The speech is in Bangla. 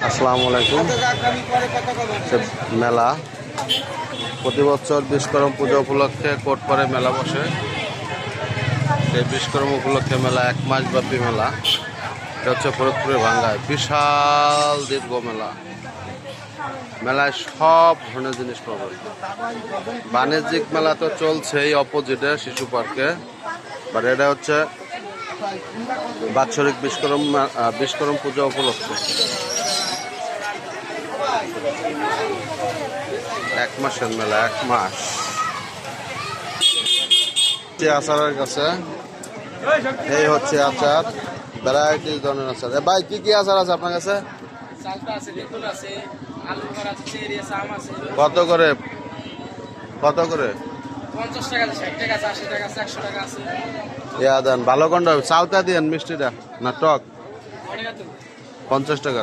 আসসালামু আলাইকুম। মেলা প্রতি বছর বিশ্বকর্মা পূজা উপলক্ষে কোটপাড়ে মেলা বসে। এই বিশ্বকর্মা উপলক্ষে মেলা 1 মাস ব্যাপী মেলা। এটা হচ্ছে ফরিদপুরের ভাঙ্গায় বিশাল দীর্ঘ মেলা। মেলায় সব ধরনের জিনিস পাবে। বাণিজ্যিক মেলা তো চলছেই অপোজিটে শিশু পার্কে, বাট এটা হচ্ছে বাৎসরিক বিশ্বকর্মা পূজা উপলক্ষে 1 মাসের মেলা। 1 মাস আচারের কাছে এই হচ্ছে আচার, ভ্যারাইটি ধরনের আচার। ভাই কি কি আচার আছে আপনার কাছে? কত করে? কত করে? 50 টাকা, 60 টাকা, 80 টাকা, 100 টাকা আছে। ইয়া দেন ভালো কোনটা? চালতা দিয়েন মিষ্টিটা না টক? 50 টাকা।